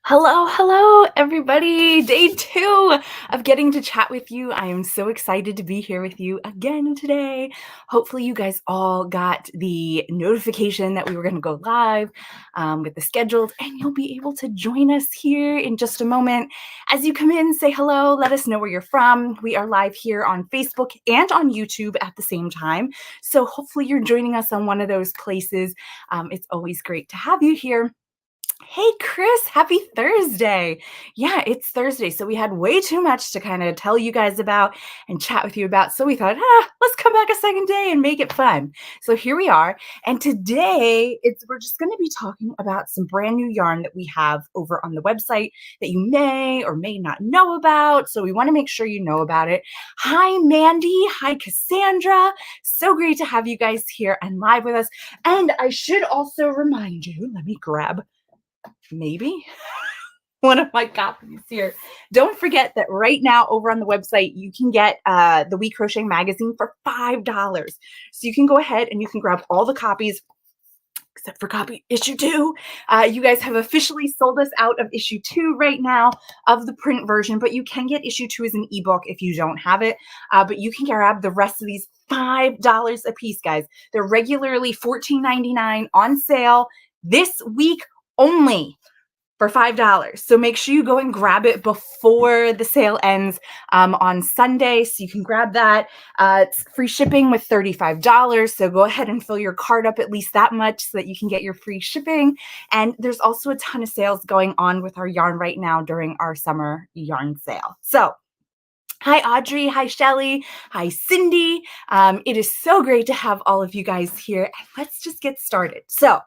Hello, everybody. Day 2 of getting to chat with you. I am so excited to be here with you again today. Hopefully, you guys all got the notification that we were going to go live with the scheduled, and you'll be able to join us here in just a moment. As you come in, say hello, let us know where you're from. We are live here on Facebook and on YouTube at the same time. So, hopefully, you're joining us on one of those places. It's always great to have you here. Hey, Chris, happy Thursday. Yeah, it's Thursday. So we had way too much to kind of tell you guys about and chat with you about. So we thought, let's come back a second day and make it fun. So here we are. And today we're just going to be talking about some brand new yarn that we have over on the website that you may or may not know about. So we want to make sure you know about it. Hi, Mandy. Hi, Cassandra. So great to have you guys here and live with us. And I should also remind you, let me grab maybe one of my copies here. Don't forget that right now over on the website, you can get the WeCrochet magazine for $5. So you can go ahead and you can grab all the copies except for copy issue 2. You guys have officially sold us out of issue 2 right now of the print version, but you can get issue 2 as an ebook if you don't have it. But you can grab the rest of these $5 a piece, guys. They're regularly $14.99 on sale this week only for $5. So make sure you go and grab it before the sale ends on Sunday. So you can grab that. It's free shipping with $35. So go ahead and fill your cart up at least that much so that you can get your free shipping. And there's also a ton of sales going on with our yarn right now during our summer yarn sale. So hi, Audrey. Hi, Shelly. Hi, Cindy. It is so great to have all of you guys here. And let's just get started. So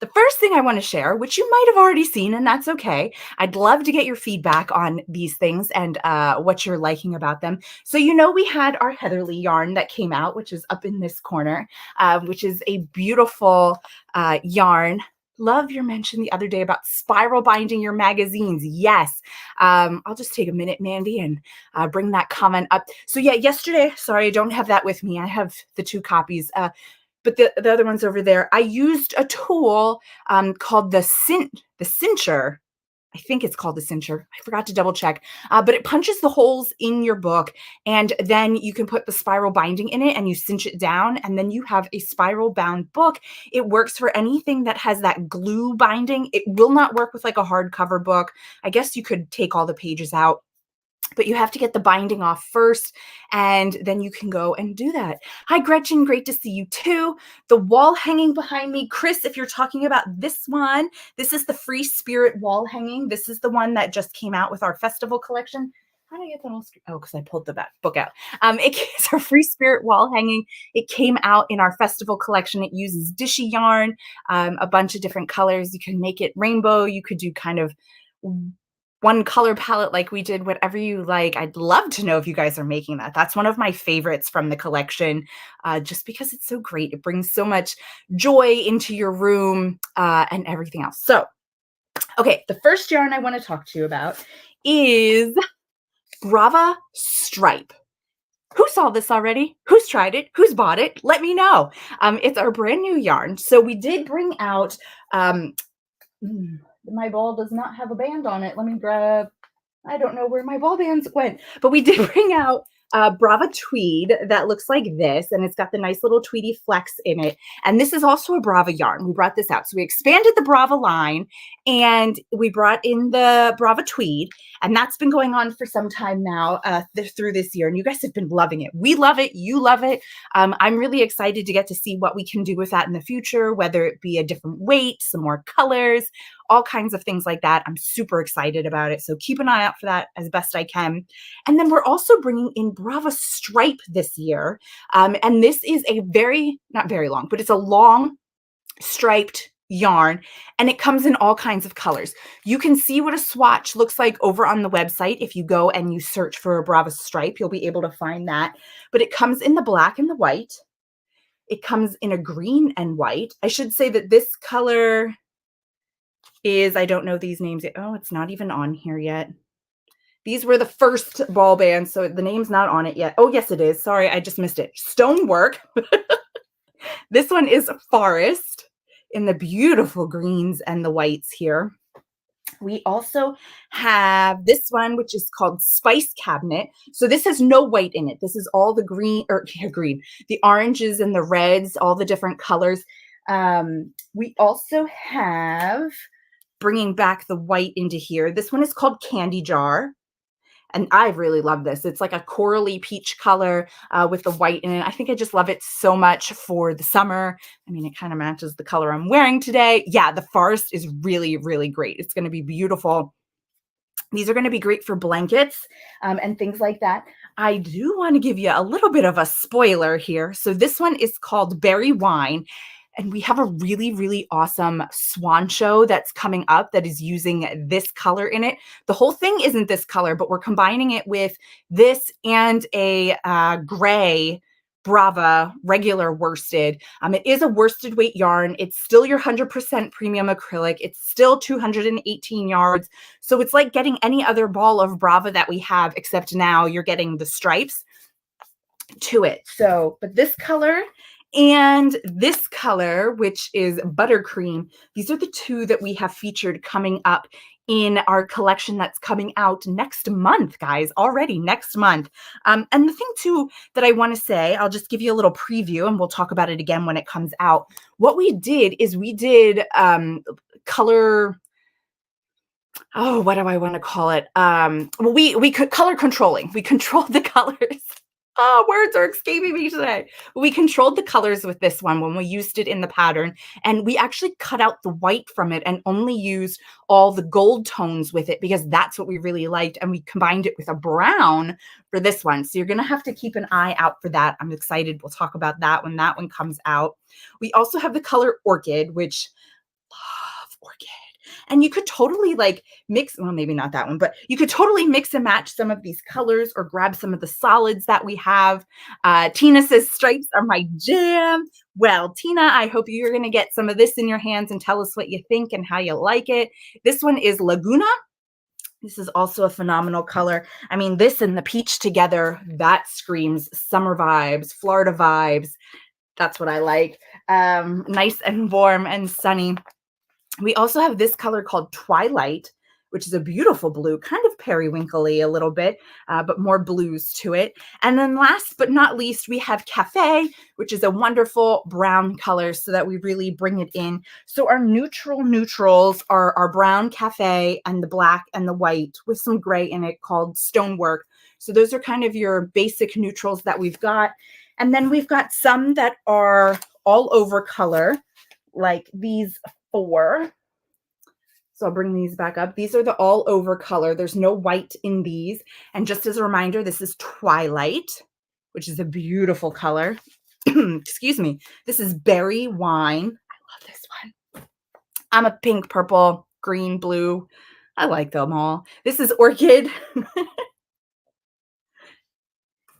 the first thing I want to share, which you might have already seen, and that's okay. I'd love to get your feedback on these things and what you're liking about them. So we had our Heatherly yarn that came out, which is up in this corner, which is a beautiful yarn. Love your mention the other day about spiral binding your magazines. Yes. I'll just take a minute, Mandy, and bring that comment up. So yeah, yesterday, sorry, I don't have that with me. I have the 2 copies. But the other one's over there. I used a tool called the cincher. I think it's called the cincher. I forgot to double check. But it punches the holes in your book, and then you can put the spiral binding in it, and you cinch it down, and then you have a spiral bound book. It works for anything that has that glue binding. It will not work with like a hardcover book. I guess you could take all the pages out, but you have to get the binding off first, and then you can go and do that. Hi, Gretchen. Great to see you too. The wall hanging behind me. Chris, if you're talking about this one, this is the Free Spirit wall hanging. This is the one that just came out with our festival collection. How did I get that on screen? Oh, because I pulled the book out. It's our Free Spirit wall hanging. It came out in our festival collection. It uses Dishy yarn, a bunch of different colors. You can make it rainbow. You could do kind of one color palette like we did, whatever you like. I'd love to know if you guys are making that. That's one of my favorites from the collection, just because it's so great. It brings so much joy into your room and everything else. So, okay, the first yarn I want to talk to you about is Brava Stripe. Who saw this already? Who's tried it? Who's bought it? Let me know. It's our brand new yarn. So we did bring out my ball does not have a band on it. Let me grab, I don't know where my ball bands went, but we did bring out Brava Tweed that looks like this, and it's got the nice little tweedy flecks in it. And this is also a Brava yarn. We brought this out. So we expanded the Brava line, and we brought in the Brava Tweed, and that's been going on for some time now through this year, and you guys have been loving it. We love it. You love it. I'm really excited to get to see what we can do with that in the future, whether it be a different weight, some more colors, all kinds of things like that. I'm super excited about it. So keep an eye out for that as best I can. And then we're also bringing in Brava Stripe this year. And this is a not very long, but it's a long striped yarn, and it comes in all kinds of colors. You can see what a swatch looks like over on the website. If you go and you search for a Brava Stripe, you'll be able to find that. But it comes in the black and the white. It comes in a green and white. I should say that this color is, I don't know these names yet. Oh, it's not even on here yet. These were the first ball bands, so the name's not on it yet. Oh, yes, it is. Sorry, I just missed it. Stonework. This one is Forest in the beautiful greens and the whites here. We also have this one, which is called Spice Cabinet. So this has no white in it. This is all the green, or green, the oranges and the reds, all the different colors. We also have, bringing back the white into here, this one is called Candy Jar. And I really love this. It's like a corally peach color with the white in it. I think I just love it so much for the summer. I mean, it kind of matches the color I'm wearing today. Yeah, the forest is really, really great. It's going to be beautiful. These are going to be great for blankets and things like that. I do want to give you a little bit of a spoiler here. So this one is called Berry Wine. And we have a really, really awesome swan show that's coming up that is using this color in it. The whole thing isn't this color, but we're combining it with this and a gray Brava regular worsted. It is a worsted weight yarn. It's still your 100% premium acrylic. It's still 218 yards. So it's like getting any other ball of Brava that we have, except now you're getting the stripes to it. So, but this color and this color, which is buttercream, these are the two that we have featured coming up in our collection that's coming out next month, guys, already next month. And the thing too that I want to say, I'll just give you a little preview and we'll talk about it again when it comes out. What we did is we did color, oh, what do I want to call it? Well, we could color controlling. We controlled the colors. Oh, words are escaping me today. We controlled the colors with this one when we used it in the pattern, and we actually cut out the white from it and only used all the gold tones with it because that's what we really liked, and we combined it with a brown for this one. So you're going to have to keep an eye out for that. I'm excited. We'll talk about that when that one comes out. We also have the color Orchid, which love Orchid. And you could totally like mix, well, maybe not that one, but you could totally mix and match some of these colors or grab some of the solids that we have. Tina says stripes are my jam. Well, Tina, I hope you're going to get some of this in your hands and tell us what you think and how you like it. This one is Laguna. This is also a phenomenal color. I mean, this and the peach together, that screams summer vibes, Florida vibes. That's what I like. Nice and warm and sunny. We also have this color called Twilight, which is a beautiful blue, kind of periwinkly a little bit, but more blues to it. And then last but not least, we have Cafe, which is a wonderful brown color so that we really bring it in. So our neutrals are our brown Cafe and the black and the white with some gray in it called Stonework. So those are kind of your basic neutrals that we've got. And then we've got some that are all over color, like these 4. So I'll bring these back up. These are the all over color. There's no white in these. And just as a reminder, this is Twilight, which is a beautiful color. Excuse me. This is Berry Wine. I love this one. I'm a pink, purple, green, blue. I like them all. This is Orchid.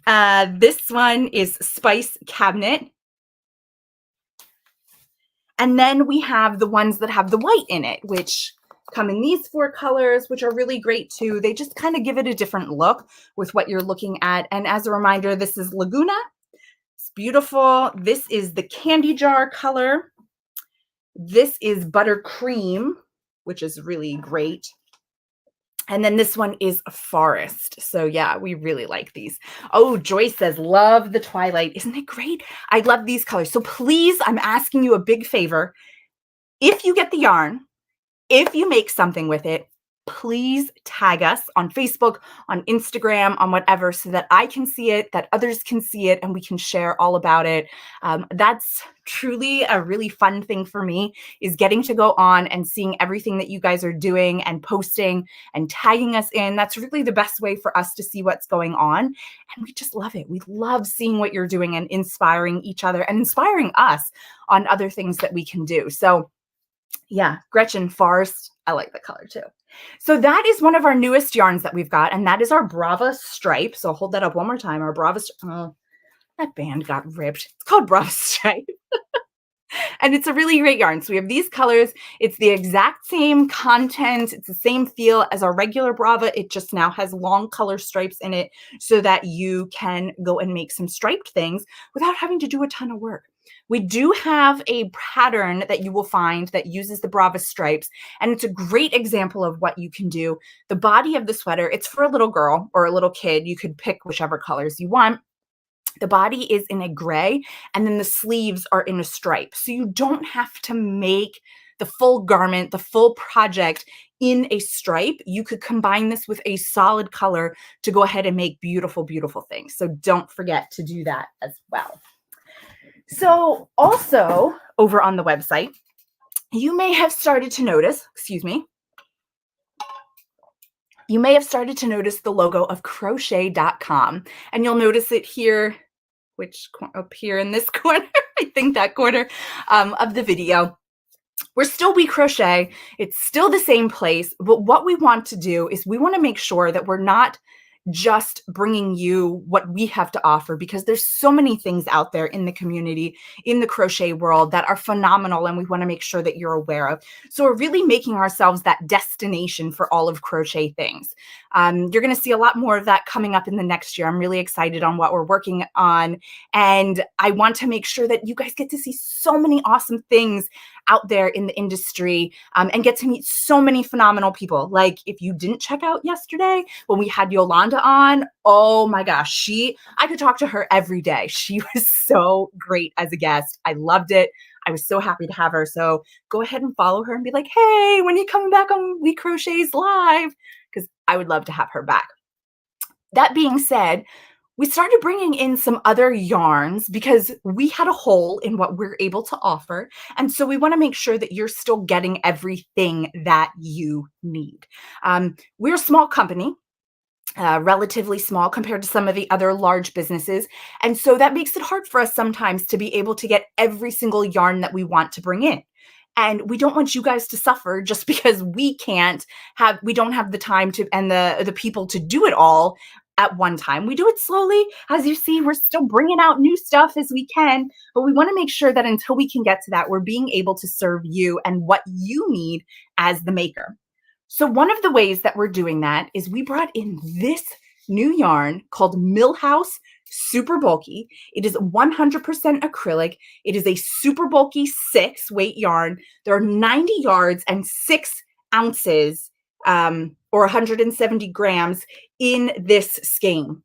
This one is Spice Cabinet. And then we have the ones that have the white in it, which come in these 4 colors, which are really great too. They just kind of give it a different look with what you're looking at. And as a reminder, this is Laguna. It's beautiful. This is the Candy Jar color. This is Buttercream, which is really great. And then this one is Forest. So yeah, we really like these. Oh, Joyce says, love the Twilight. Isn't it great? I love these colors. So please, I'm asking you a big favor. If you get the yarn, if you make something with it, please tag us on Facebook, on Instagram, on whatever, so that I can see it, that others can see it, and we can share all about it. That's truly a really fun thing for me, is getting to go on and seeing everything that you guys are doing and posting and tagging us in. That's really the best way for us to see what's going on. And we just love it. We love seeing what you're doing and inspiring each other and inspiring us on other things that we can do. So yeah, Gretchen, Forest, I like that color too. So that is one of our newest yarns that we've got, and that is our Brava Stripe. So I'll hold that up one more time. Our Brava, oh, that band got ripped. It's called Brava Stripe. And it's a really great yarn. So we have these colors. It's the exact same content. It's the same feel as our regular Brava. It just now has long color stripes in it so that you can go and make some striped things without having to do a ton of work. We do have a pattern that you will find that uses the Brava stripes, and it's a great example of what you can do. The body of the sweater, it's for a little girl or a little kid. You could pick whichever colors you want. The body is in a gray, and then the sleeves are in a stripe. So you don't have to make the full garment, the full project in a stripe. You could combine this with a solid color to go ahead and make beautiful, beautiful things. So don't forget to do that as well. So also over on the website, you may have started to notice, you may have started to notice the logo of crochet.com, and you'll notice it here, up here in this corner, I think that corner of the video. We're still WeCrochet. It's still the same place, but what we want to do is we want to make sure that we're not just bringing you what we have to offer, because there's so many things out there in the community, in the crochet world, that are phenomenal, and we want to make sure that you're aware of. So we're really making ourselves that destination for all of crochet things. You're going to see a lot more of that coming up in the next year. I'm really excited on what we're working on, and I want to make sure that you guys get to see so many awesome things out there in the industry, and get to meet so many phenomenal people. Like, if you didn't check out yesterday when we had Yolanda on, oh my gosh, I could talk to her every day. She was so great as a guest. I loved it. I was so happy to have her. So go ahead and follow her and be like, hey, when are you coming back on WeCrochets Live? Because I would love to have her back. That being said, we started bringing in some other yarns because we had a hole in what we're able to offer. And so we want to make sure that you're still getting everything that you need. We're a small company. Relatively small compared to some of the other large businesses. And so that makes it hard for us sometimes to be able to get every single yarn that we want to bring in. And we don't want you guys to suffer just because we don't have the time to and the people to do it all at one time. We do it slowly. As you see, we're still bringing out new stuff as we can, but we want to make sure that until we can get to that, we're being able to serve you and what you need as the maker. So one of the ways that we're doing that is we brought in this new yarn called Milhouse Super Bulky. It is 100% acrylic. It is a super bulky 6-weight yarn. There are 90 yards and 6 ounces, or 170 grams in this skein.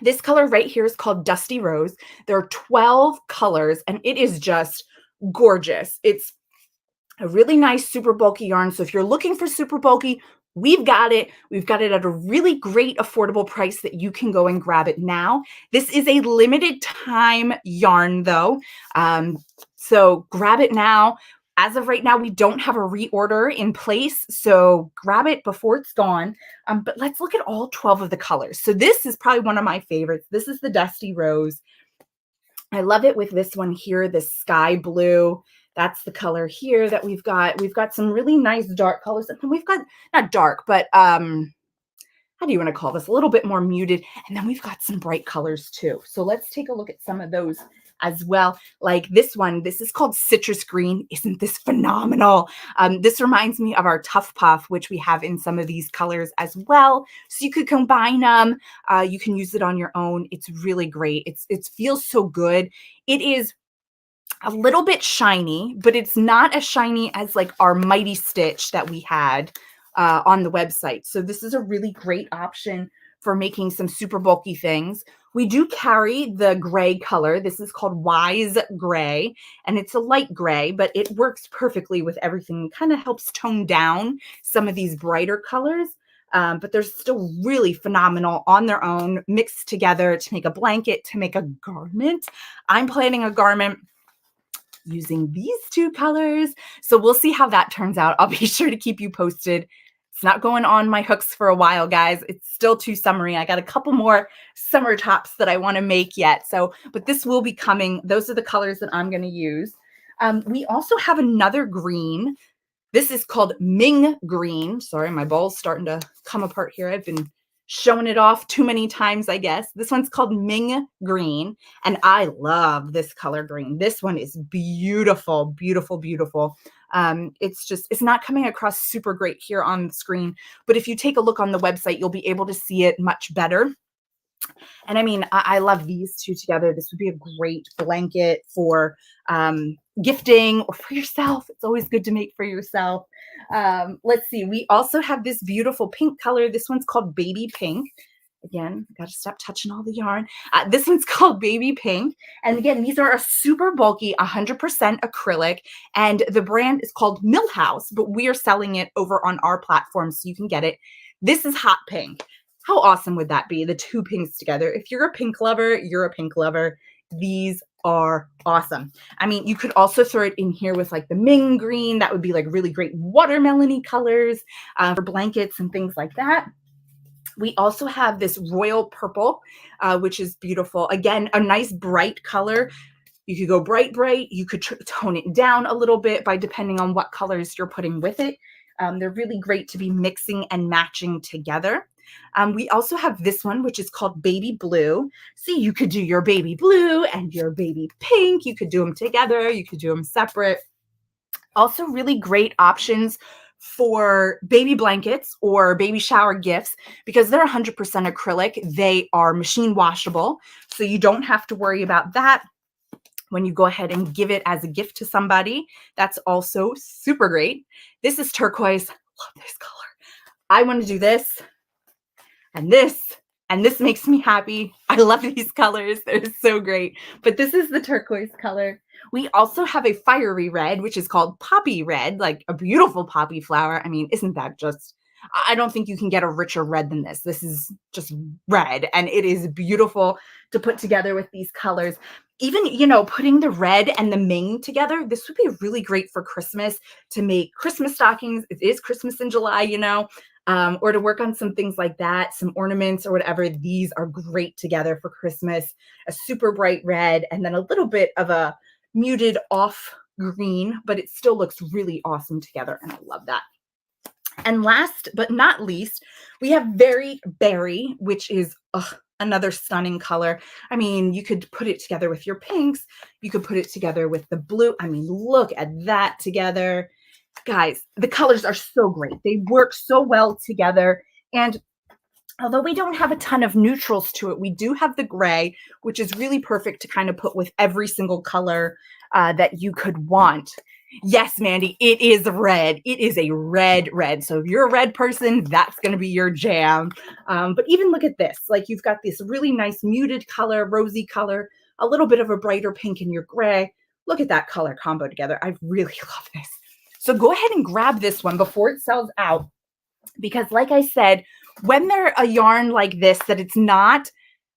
This color right here is called Dusty Rose. There are 12 colors, and it is just gorgeous. It's a really nice super bulky yarn. So if you're looking for super bulky, we've got it. We've got it at a really great affordable price that you can go and grab it now. This is a limited time yarn though. So grab it now. As of right now, we don't have a reorder in place, so grab it before it's gone. But let's look at all 12 of the colors. So this is probably one of my favorites. This is the Dusty Rose. I love it with this one here, the sky blue. That's the color here that we've got. We've got some really nice dark colors. And we've got, not dark, but how do you want to call this? A little bit more muted. And then we've got some bright colors too. So let's take a look at some of those as well. Like this one, this is called Citrus Green. Isn't this phenomenal? This reminds me of our Tough Puff, which we have in some of these colors as well. So you could combine them. You can use it on your own. It's really great. It feels so good. It is a little bit shiny, but it's not as shiny as like our Mighty Stitch that we had on the website. So this is a really great option for making some super bulky things. We do carry the gray color. This is called Wise Gray, and it's a light gray, but it works perfectly with everything. It kind of helps tone down some of these brighter colors, but they're still really phenomenal on their own, mixed together to make a blanket, to make a garment. I'm planning a garment using these 2 colors. So we'll see how that turns out. I'll be sure to keep you posted. It's not going on my hooks for a while, guys. It's still too summery. I got a couple more summer tops that I want to make yet. But this will be coming. Those are the colors that I'm going to use. We also have another green. This is called Ming Green. Sorry, my bowl's starting to come apart here. I've been showing it off too many times, I guess. This one's called Ming Green, and I love this color green. This one is beautiful, beautiful, beautiful. It's not coming across super great here on the screen, but if you take a look on the website, you'll be able to see it much better. And I mean, I love these two together. This would be a great blanket for gifting or for yourself. It's always good to make for yourself. Let's see. We also have this beautiful pink color. This one's called Baby Pink. Again, got to stop touching all the yarn. This one's called Baby Pink. And again, these are a super bulky, 100% acrylic. And the brand is called Milhouse, but we are selling it over on our platform so you can get it. This is hot pink. How awesome would that be? The two pinks together. If you're a pink lover, you're a pink lover. These are awesome. I mean, you could also throw it in here with like the Ming Green. That would be like really great watermelon-y colors for blankets and things like that. We also have this royal purple, which is beautiful. Again, a nice bright color. You could go bright, bright. You could tone it down a little bit by depending on what colors you're putting with it. They're really great to be mixing and matching together. We also have this one, which is called Baby Blue. See, you could do your baby blue and your baby pink. You could do them together. You could do them separate. Also really great options for baby blankets or baby shower gifts because they're 100% acrylic. They are machine washable, so you don't have to worry about that when you go ahead and give it as a gift to somebody. That's also super great. This is turquoise. Love this color. I want to do this and this makes me happy. I love these colors. They're so great. But this is the turquoise color. We also have a fiery red, which is called poppy red, like a beautiful poppy flower. I mean, isn't that just, I don't think you can get a richer red than this. This is just red, and it is beautiful to put together with these colors. Even, you know, putting the red and the Ming together, this would be really great for Christmas, to make Christmas stockings. It is Christmas in July, you know, or to work on some things like that, some ornaments or whatever. These are great together for Christmas. A super bright red and then a little bit of a muted off green, but it still looks really awesome together, and I love that. And last but not least, we have Very Berry, which is another stunning color. I mean, you could put it together with your pinks. You could put it together with the blue. I mean, look at that together. Guys, the colors are so great. They work so well together. And although we don't have a ton of neutrals to it, we do have the gray, which is really perfect to kind of put with every single color that you could want. Yes, Mandy, it is red. It is a red. So if you're a red person, that's going to be your jam. But even look at this. Like, you've got this really nice muted color, rosy color, a little bit of a brighter pink in your gray. Look at that color combo together. I really love this. So go ahead and grab this one before it sells out, because like I said, when they're a yarn like this, that it's not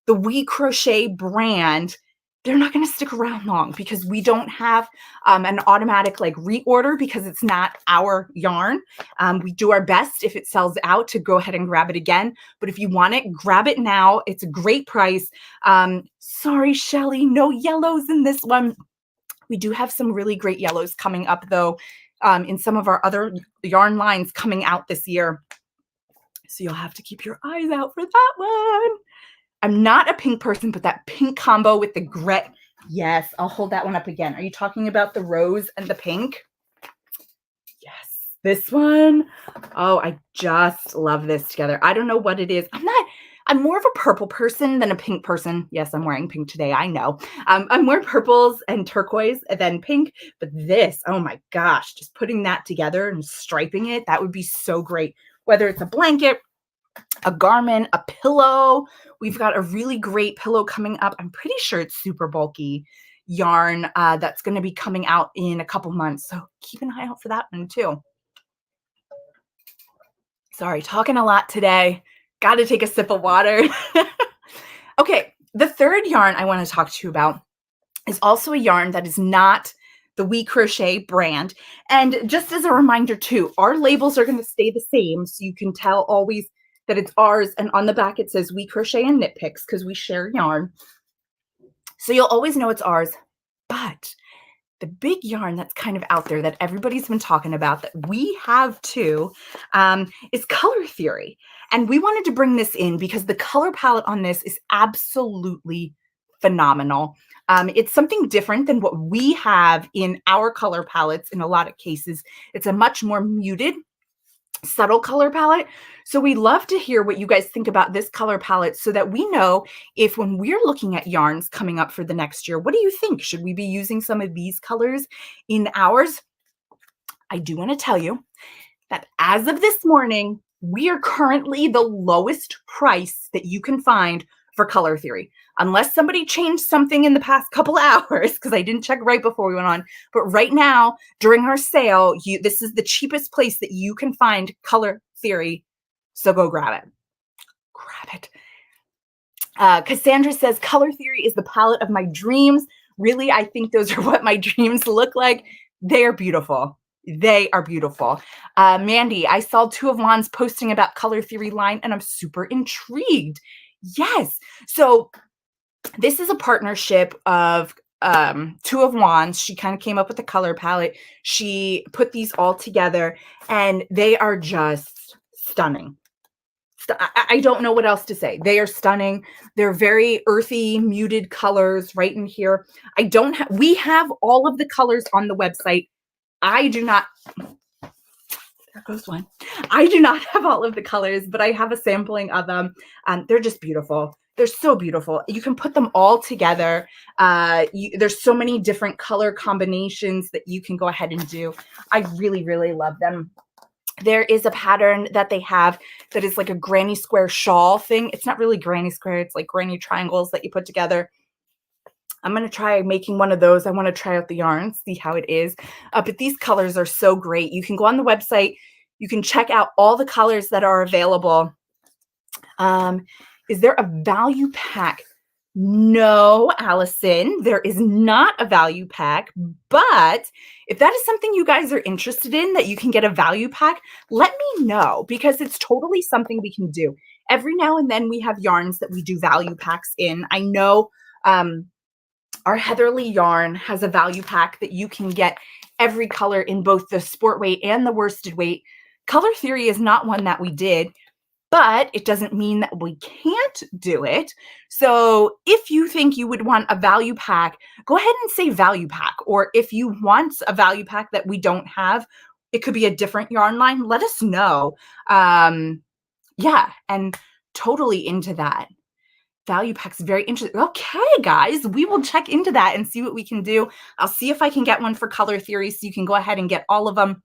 the WeCrochet brand, they're not going to stick around long, because we don't have an automatic like reorder, because it's not our yarn. We do our best, if it sells out, to go ahead and grab it again. But if you want it, grab it now. It's a great price. Sorry, Shelly, no yellows in this one. We do have some really great yellows coming up, though, in some of our other yarn lines coming out this year. So you'll have to keep your eyes out for that one. I'm not a pink person, but that pink combo with the gray. Yes, I'll hold that one up again. Are you talking about the rose and the pink? Yes, this one. Oh, I just love this together. I don't know what it is. I'm more of a purple person than a pink person. Yes, I'm wearing pink today, I know. I'm more purples and turquoise than pink, but this, oh my gosh, just putting that together and striping it, that would be so great. Whether it's a blanket, a garment, a pillow. We've got a really great pillow coming up. I'm pretty sure it's super bulky yarn that's going to be coming out in a couple months. So keep an eye out for that one too. Sorry, talking a lot today. Got to take a sip of water. Okay, the third yarn I want to talk to you about is also a yarn that is not the WeCrochet brand. And just as a reminder too, our labels are going to stay the same, so you can tell always that it's ours. And on the back it says WeCrochet and Knit Picks, because we share yarn. So you'll always know it's ours. But the big yarn that's kind of out there that everybody's been talking about, that we have too, is Color Theory. And we wanted to bring this in because the color palette on this is absolutely phenomenal. It's something different than what we have in our color palettes in a lot of cases. It's a much more muted subtle color palette. So we love to hear what you guys think about this color palette so that we know if when we're looking at yarns coming up for the next year, what do you think? Should we be using some of these colors in ours? I do want to tell you that as of this morning, we are currently the lowest price that you can find for Color Theory. Unless somebody changed something in the past couple hours, because I didn't check right before we went on. But right now, during our sale, this is the cheapest place that you can find Color Theory. So go grab it. Grab it. Cassandra says, Color Theory is the palette of my dreams. Really, I think those are what my dreams look like. They are beautiful. They are beautiful. Mandy, I saw Two of Wands posting about Color Theory line, and I'm super intrigued. Yes. So this is a partnership of Two of Wands. She kind of came up with the color palette. She put these all together, and they are just stunning. I don't know what else to say. They are stunning. They're very earthy, muted colors right in here. We have all of the colors on the website. I do not, there goes one. I do not have all of the colors, but I have a sampling of them. They're just beautiful. They're so beautiful. You can put them all together. There's so many different color combinations that you can go ahead and do. I really, really love them. There is a pattern that they have that is like a granny square shawl thing. It's not really granny square. It's like granny triangles that you put together. I'm going to try making one of those. I want to try out the yarns, see how it is. But these colors are so great. You can go on the website. You can check out all the colors that are available. Is there a value pack? No, Allison, there is not a value pack, but if that is something you guys are interested in, that you can get a value pack, let me know, because it's totally something we can do. Every now and then we have yarns that we do value packs in. I know our Heatherly yarn has a value pack that you can get every color in both the sport weight and the worsted weight. Color Theory is not one that we did, but it doesn't mean that we can't do it. So if you think you would want a value pack, go ahead and say value pack. Or if you want a value pack that we don't have, it could be a different yarn line, let us know. Yeah, and totally into that. Value pack's very interesting. Okay, guys, we will check into that and see what we can do. I'll see if I can get one for Color Theory so you can go ahead and get all of them.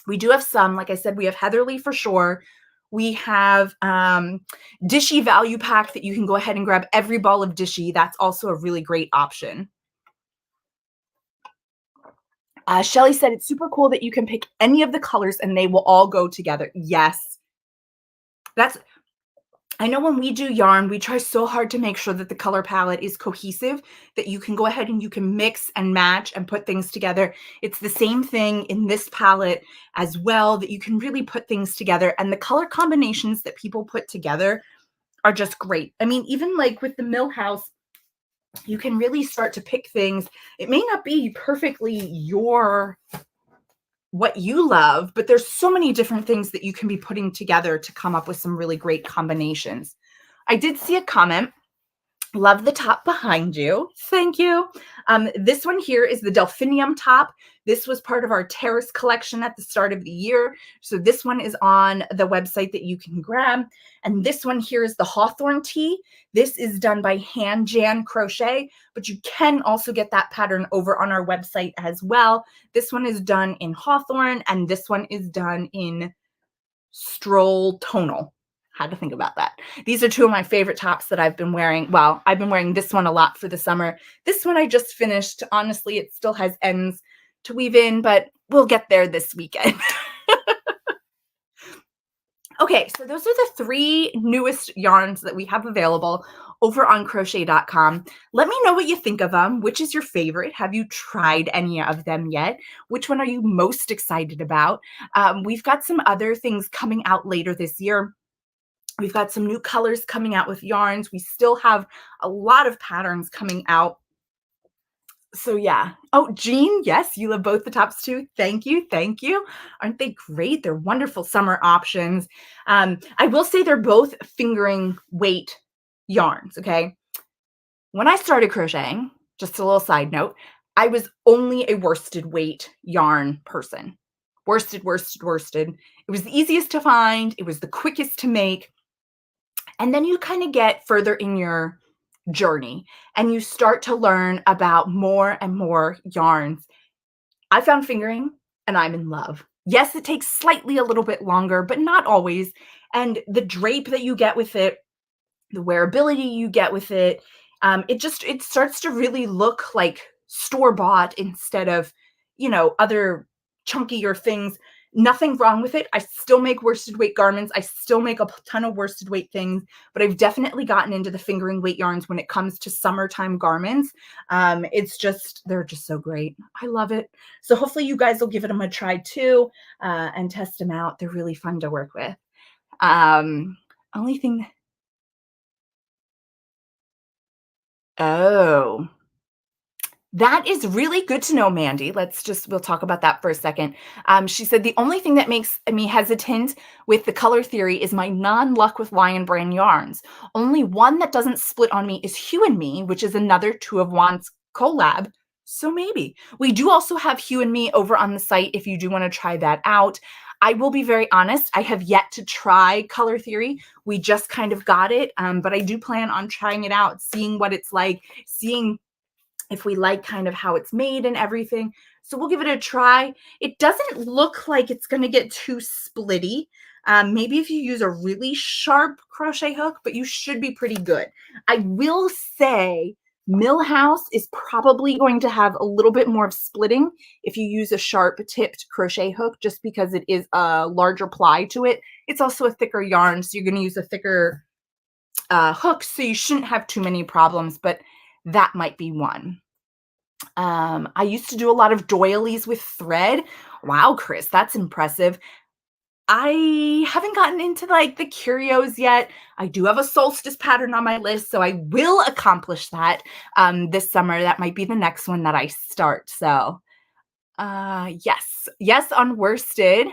We do have some. Like I said, we have Heatherly for sure. We have Dishy value pack that you can go ahead and grab every ball of Dishy. That's also a really great option. Shelly said it's super cool that you can pick any of the colors and they will all go together. Yes. I know when we do yarn, we try so hard to make sure that the color palette is cohesive, that you can go ahead and you can mix and match and put things together. It's the same thing in this palette as well, that you can really put things together. And the color combinations that people put together are just great. I mean, even like with the Milhouse, you can really start to pick things. It may not be perfectly what you love, but there's so many different things that you can be putting together to come up with some really great combinations. I did see a comment. Love the top behind you. Thank you. This one here is the Delphinium top. This was part of our Terrace collection at the start of the year. So this one is on the website that you can grab. And this one here is the Hawthorne Tee. This is done by Hand Jan Crochet, but you can also get that pattern over on our website as well. This one is done in Hawthorne, and this one is done in Stroll Tonal. Had to think about that. These are two of my favorite tops that I've been wearing. Well, I've been wearing this one a lot for the summer. This one I just finished. Honestly, it still has ends to weave in, but we'll get there this weekend. Okay, so those are the 3 newest yarns that we have available over on crochet.com. Let me know what you think of them. Which is your favorite? Have you tried any of them yet? Which one are you most excited about? We've got some other things coming out later this year. We've got some new colors coming out with yarns. We still have a lot of patterns coming out. So yeah. Oh, Jean, yes, you love both the tops too. Thank you. Thank you. Aren't they great? They're wonderful summer options. I will say they're both fingering weight yarns, okay? When I started crocheting, just a little side note, I was only a worsted weight yarn person. worsted, worsted, worsted. It was the easiest to find. It was the quickest to make. And then you kind of get further in your journey and you start to learn about more and more yarns. I found fingering and I'm in love. Yes, it takes slightly a little bit longer, but not always. And the drape that you get with it, the wearability you get with it, it starts to really look like store-bought instead of, other chunkier things. Nothing wrong with it. I still make worsted weight garments. I still make a ton of worsted weight things, but I've definitely gotten into the fingering weight yarns when it comes to summertime garments. They're just so great. I love it. So hopefully you guys will give them a try too, and test them out. They're really fun to work with. Only thing. Oh, that is really good to know, Mandy. We'll talk about that for a second. She said, the only thing that makes me hesitant with the color theory is my non-luck with Lion Brand yarns. Only one that doesn't split on me is Hue and Me, which is another Two of Wands collab. So maybe. We do also have Hue and Me over on the site if you do want to try that out. I will be very honest, I have yet to try color theory. We just kind of got it, but I do plan on trying it out, seeing what it's like, seeing if we like kind of how it's made and everything. So we'll give it a try. It doesn't look like it's going to get too splitty. Maybe if you use a really sharp crochet hook, but you should be pretty good. I will say Milhouse is probably going to have a little bit more of splitting if you use a sharp tipped crochet hook, just because it is a larger ply to it. It's also a thicker yarn, so you're going to use a thicker hook, so you shouldn't have too many problems, but that might be one. I used to do a lot of doilies with thread. Wow, Chris, that's impressive. I haven't gotten into like the curios yet. I do have a solstice pattern on my list, so I will accomplish that this summer. That might be the next one that I start. So yes, on worsted.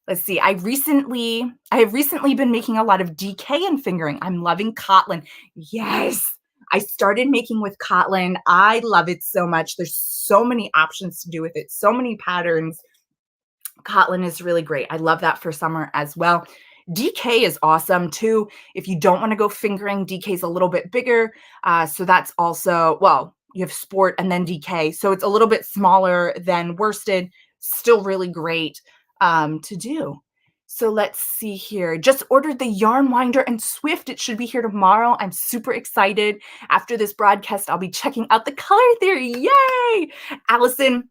Let's see. I have recently been making a lot of DK and fingering. I'm loving Katelyn. Yes. I started making with Katelyn. I love it so much. There's so many options to do with it. So many patterns. Katelyn is really great. I love that for summer as well. DK is awesome too. If you don't want to go fingering, DK is a little bit bigger. So that's also, well, you have sport and then DK. So it's a little bit smaller than worsted. Still really great to do. So let's see here. Just ordered the yarn winder and Swift. It should be here tomorrow. I'm super excited. After this broadcast, I'll be checking out the color theory. Yay! Allison,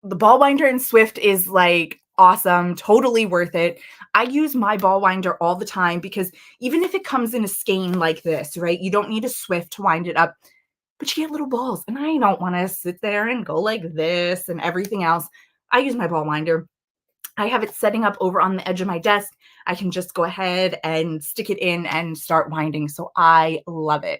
the ball winder and Swift is like awesome, totally worth it. I use my ball winder all the time because even if it comes in a skein like this, right, you don't need a Swift to wind it up, but you get little balls and I don't want to sit there and go like this and everything else. I use my ball winder. I have it setting up over on the edge of my desk. I can just go ahead and stick it in and start winding. So I love it.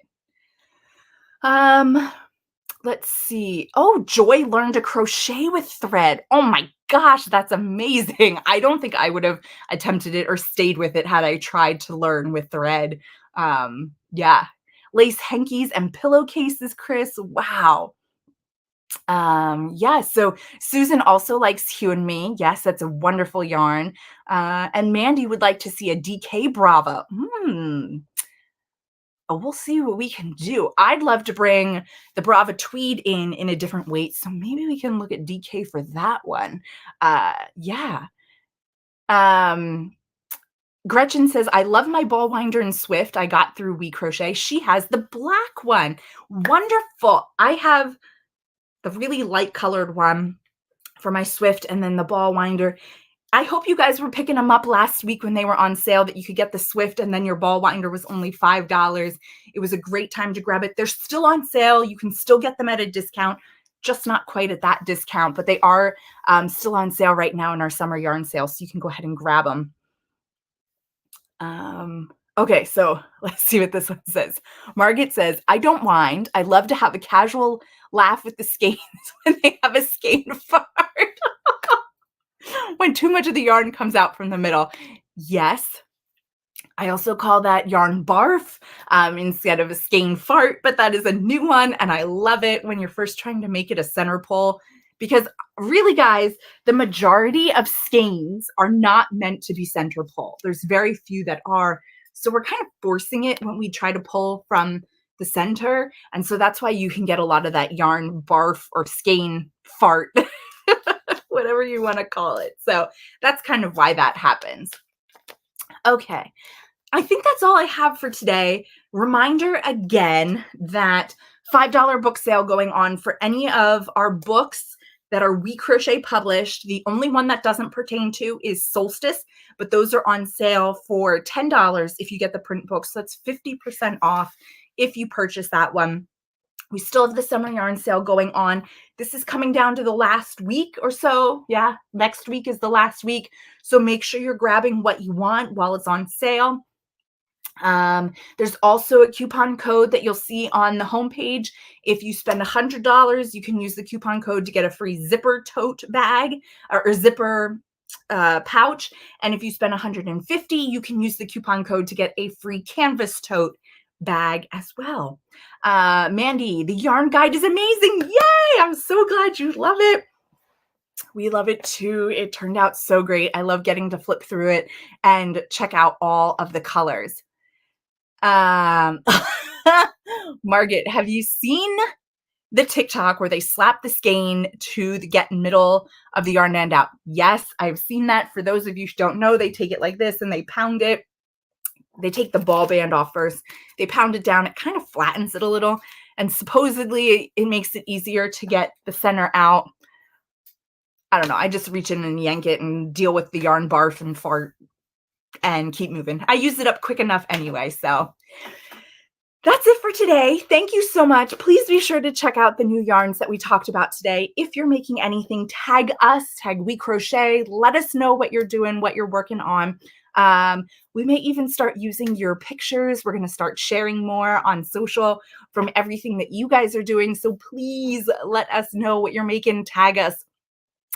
Let's see. Oh, Joy learned to crochet with thread. Oh my gosh, that's amazing. I don't think I would have attempted it or stayed with it had I tried to learn with thread. Yeah. Lace hankies and pillowcases, Chris. Wow. Yeah, so Susan also likes Hue and Me. Yes, that's a wonderful yarn. And Mandy would like to see a DK Brava. Oh, we'll see what we can do. I'd love to bring the Brava Tweed in a different weight, so maybe we can look at DK for that one. Yeah. Gretchen says, I love my ball winder and Swift I got through WeCrochet. She has the black one. Wonderful. I have the really light colored one for my Swift and then the ball winder. I hope you guys were picking them up last week when they were on sale, that you could get the Swift and then your ball winder was only $5. It was a great time to grab it. They're still on sale. You can still get them at a discount, just not quite at that discount, but they are still on sale right now in our summer yarn sale. So you can go ahead and grab them. Okay, so let's see what this one says. Margaret says, I don't mind. I love to have a casual laugh with the skeins when they have a skein fart. When too much of the yarn comes out from the middle. Yes. I also call that yarn barf instead of a skein fart, but that is a new one and I love it when you're first trying to make it a center pull. because really, guys, the majority of skeins are not meant to be center pull. There's very few that are. So we're kind of forcing it when we try to pull from the center. And so that's why you can get a lot of that yarn barf or skein fart, whatever you want to call it. So that's kind of why that happens. Okay. I think that's all I have for today. Reminder again that $5 book sale going on for any of our books that are WeCrochet published. The only one that doesn't pertain to is Solstice, but those are on sale for $10 if you get the print book. So that's 50% off if you purchase that one. We still have the summer yarn sale going on. This is coming down to the last week or so. Yeah, next week is the last week. So make sure you're grabbing what you want while it's on sale. There's also a coupon code that you'll see on the homepage. If you spend $100, you can use the coupon code to get a free zipper tote bag or zipper pouch. And if you spend $150, you can use the coupon code to get a free canvas tote bag as well. Mandy, the yarn guide is amazing. Yay! I'm so glad you love it. We love it too. It turned out so great. I love getting to flip through it and check out all of the colors. Margaret, have you seen the TikTok where they slap the skein to the get middle of the yarn end out? Yes, I've seen that. For those of you who don't know, they take it like this and they pound it. They take the ball band off first. They pound it down. It kind of flattens it a little. And supposedly it makes it easier to get the center out. I don't know. I just reach in and yank it and deal with the yarn barf and fart and keep moving. I use it up quick enough anyway. So that's it for today. Thank you so much. Please be sure to check out the new yarns that we talked about today. If you're making anything, tag us, tag WeCrochet. Let us know what you're doing, what you're working on. We may even start using your pictures. We're going to start sharing more on social from everything that you guys are doing. So please let us know what you're making, tag us,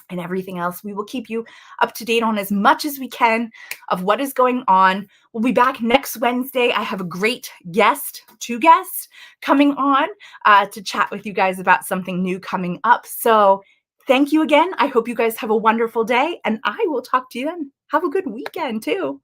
and everything else. We will keep you up to date on as much as we can of what is going on. We'll be back next Wednesday. I have a great guest, two guests coming on to chat with you guys about something new coming up. So thank you again. I hope you guys have a wonderful day, and I will talk to you then. Have a good weekend too.